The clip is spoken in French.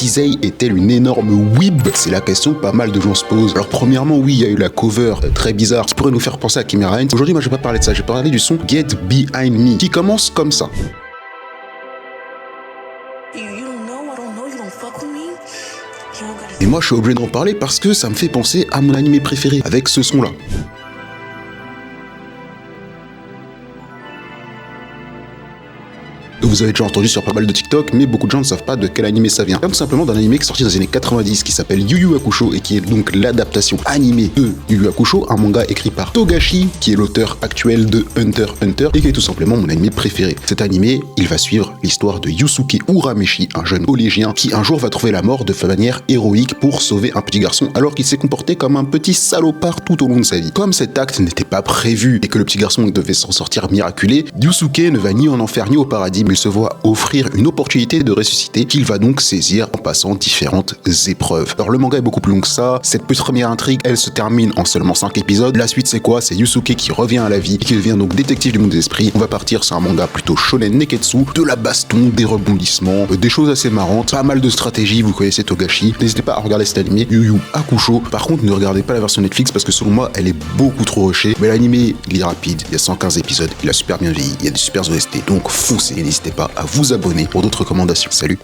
Tizei est-elle une énorme weeb? C'est la question que pas mal de gens se posent. Alors premièrement, oui, il y a eu la cover très bizarre qui pourrait nous faire penser à Kimi Reigns. Aujourd'hui, moi je vais pas parler de ça, je vais parler du son Get Behind Me qui commence comme ça. Et moi je suis obligé d'en parler parce que ça me fait penser à mon animé préféré avec ce son là. Vous avez déjà entendu sur pas mal de TikTok, mais beaucoup de gens ne savent pas de quel animé ça vient. Tout simplement d'un animé qui est sorti dans les années 90 qui s'appelle Yu Yu Hakusho et qui est donc l'adaptation animée de Yu Yu Hakusho, un manga écrit par Togashi, qui est l'auteur actuel de Hunter x Hunter et qui est tout simplement mon animé préféré. Cet animé, il va suivre l'histoire de Yusuke Urameshi, un jeune collégien qui un jour va trouver la mort de manière héroïque pour sauver un petit garçon alors qu'il s'est comporté comme un petit salopard tout au long de sa vie. Comme cet acte n'était pas prévu et que le petit garçon devait s'en sortir miraculé, Yusuke ne va ni en enfer ni au paradis, mais il se voit offrir une opportunité de ressusciter qu'il va donc saisir en passant différentes épreuves. Alors le manga est beaucoup plus long que ça, cette petite première intrigue elle se termine en seulement 5 épisodes, la suite c'est quoi? C'est Yusuke qui revient à la vie et qui devient donc détective du monde des esprits. On va partir sur un manga plutôt shonen neketsu, de la baston, des rebondissements, des choses assez marrantes, pas mal de stratégies, vous connaissez Togashi. N'hésitez pas à regarder cet animé, Yu Yu Hakusho. Par contre ne regardez pas la version Netflix parce que selon moi elle est beaucoup trop rushée, mais l'animé il est rapide, il y a 115 épisodes, il a super bien vieilli, il y a des super OST, donc foncez, n'hésitez pas à vous abonner pour d'autres recommandations. Salut!